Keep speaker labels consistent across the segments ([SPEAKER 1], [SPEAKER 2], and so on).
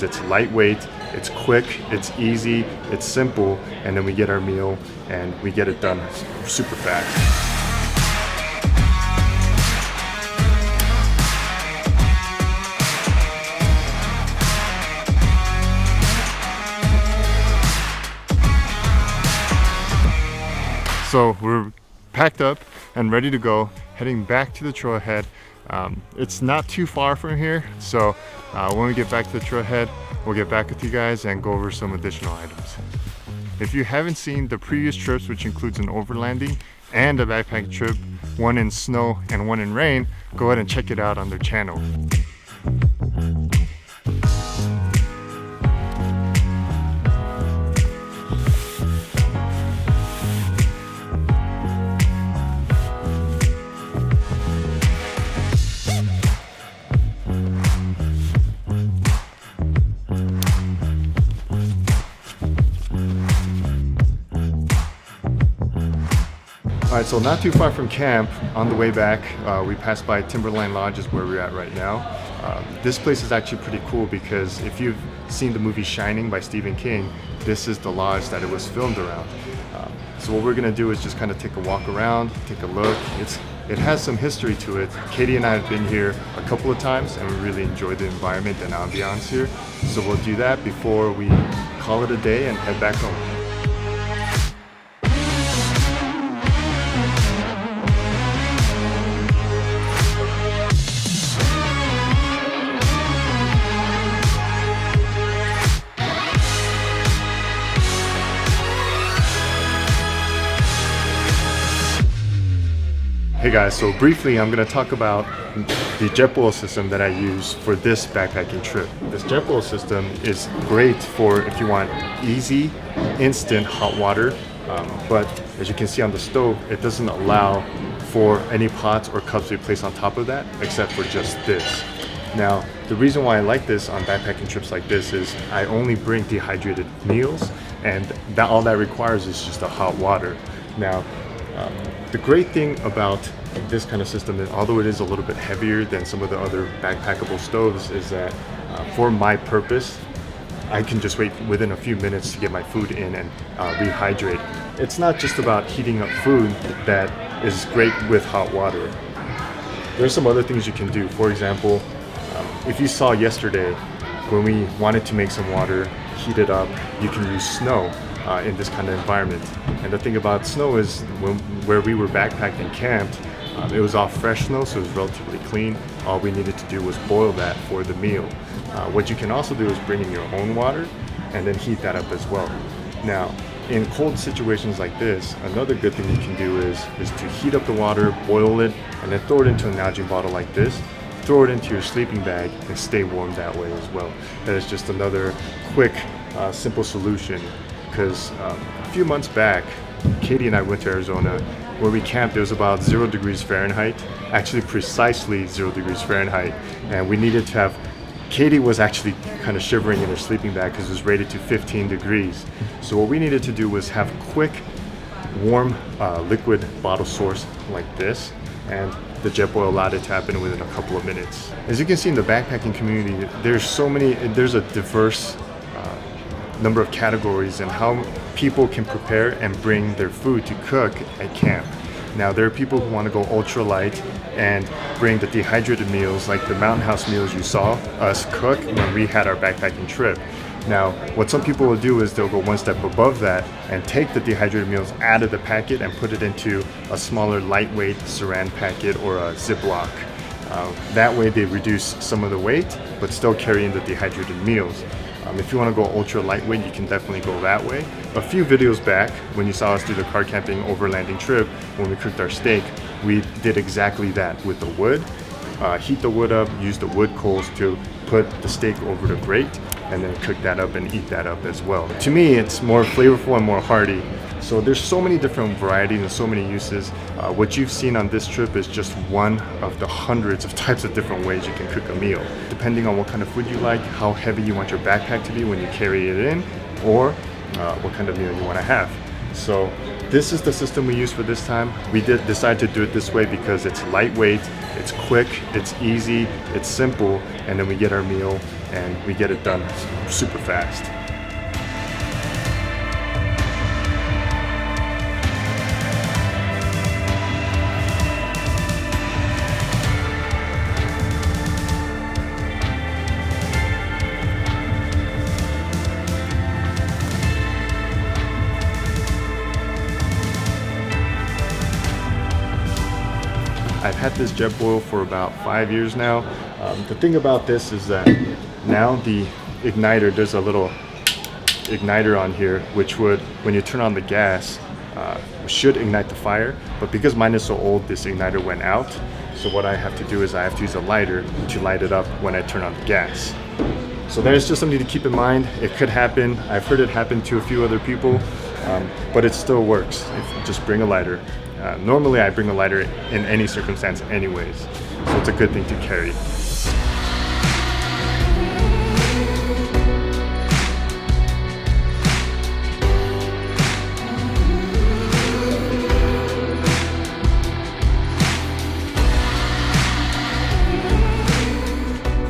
[SPEAKER 1] It's lightweight, it's quick, it's easy, it's simple, and then we get our meal and we get it done super fast. So we're packed up and ready to go, heading back to the Trailhead. It's not too far from here, so when we get back to the Trailhead, we'll get back with you guys and go over some additional items. If you haven't seen the previous trips, which includes an overlanding and a backpacking trip, one in snow and one in rain, go ahead and check it out on their channel. All right, so not too far from camp, on the way back, we passed by Timberline Lodge is where we're at right now. This place is actually pretty cool because if you've seen the movie Shining by Stephen King, this is the lodge that it was filmed around. So what we're gonna do is just kind of take a walk around, take a look. It has some history to it. Katie and I have been here a couple of times and we really enjoy the environment and ambiance here. So we'll do that before we call it a day and head back home. Hey guys, so briefly I'm going to talk about the Jetboil system that I use for this backpacking trip. This Jetboil system is great for if you want easy, instant hot water, but as you can see on the stove, it doesn't allow for any pots or cups to be placed on top of that, except for just this. Now, the reason why I like this on backpacking trips like this is I only bring dehydrated meals, and all that requires is just a hot water. Now, the great thing about this kind of system, although it is a little bit heavier than some of the other backpackable stoves, is that for my purpose, I can just wait within a few minutes to get my food in and rehydrate. It's not just about heating up food that is great with hot water. There's some other things you can do. For example, if you saw yesterday when we wanted to make some water, heat it up, you can use snow in this kind of environment. And the thing about snow is where we were backpacked and camped, it was all fresh snow, so it was relatively clean. All we needed to do was boil that for the meal. What you can also do is bring in your own water and then heat that up as well. Now, in cold situations like this, another good thing you can do is to heat up the water, boil it, and then throw it into a Nalgene bottle like this. Throw it into your sleeping bag and stay warm that way as well. That is just another quick, simple solution. Because a few months back, Katie and I went to Arizona where we camped. It was about 0 degrees Fahrenheit, actually precisely 0 degrees Fahrenheit. And we needed to have, Katie was actually kind of shivering in her sleeping bag because it was rated to 15 degrees. So what we needed to do was have quick, warm liquid bottle source like this. And the Jetboil allowed it to happen within a couple of minutes. As you can see in the backpacking community, there's a diverse number of categories and how people can prepare and bring their food to cook at camp. Now, there are people who want to go ultra light and bring the dehydrated meals like the Mountain House meals you saw us cook when we had our backpacking trip. Now, what some people will do is they'll go one step above that and take the dehydrated meals out of the packet and put it into a smaller lightweight saran packet or a Ziploc. That way they reduce some of the weight but still carry in the dehydrated meals. If you want to go ultra lightweight, you can definitely go that way. A few videos back, when you saw us do the car camping overlanding trip, when we cooked our steak, we did exactly that with the wood. Heat the wood up, use the wood coals to put the steak over the grate, and then cook that up and eat that up as well. To me, it's more flavorful and more hearty. So there's so many different varieties and so many uses. What you've seen on this trip is just one of the hundreds of types of different ways you can cook a meal. Depending on what kind of food you like, how heavy you want your backpack to be when you carry it in, or what kind of meal you want to have. So this is the system we use for this time. We did decide to do it this way because it's lightweight, it's quick, it's easy, it's simple, and then we get our meal and we get it done super fast. I've had this Jetboil for about 5 years now. The thing about this is that now the igniter, there's a little igniter on here, which would, when you turn on the gas, should ignite the fire. But because mine is so old, this igniter went out. So what I have to do is I have to use a lighter to light it up when I turn on the gas. So there's just something to keep in mind. It could happen. I've heard it happen to a few other people, but it still works. Just bring a lighter. Normally I bring a lighter in any circumstance anyways, so it's a good thing to carry.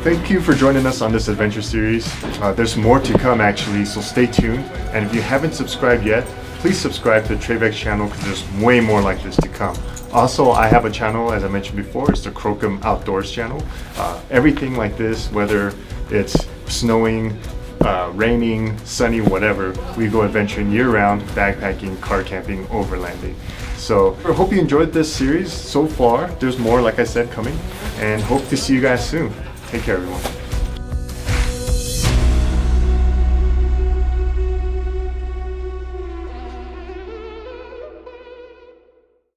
[SPEAKER 1] Thank you for joining us on this adventure series. There's more to come actually, so stay tuned. And if you haven't subscribed yet, please subscribe to the Trailhead channel because there's way more like this to come. Also, I have a channel, as I mentioned before, it's the Crocum Outdoors channel. Everything like this, whether it's snowing, raining, sunny, whatever, we go adventuring year-round, backpacking, car camping, overlanding. So I hope you enjoyed this series so far. There's more, like I said, coming, and hope to see you guys soon. Take care, everyone.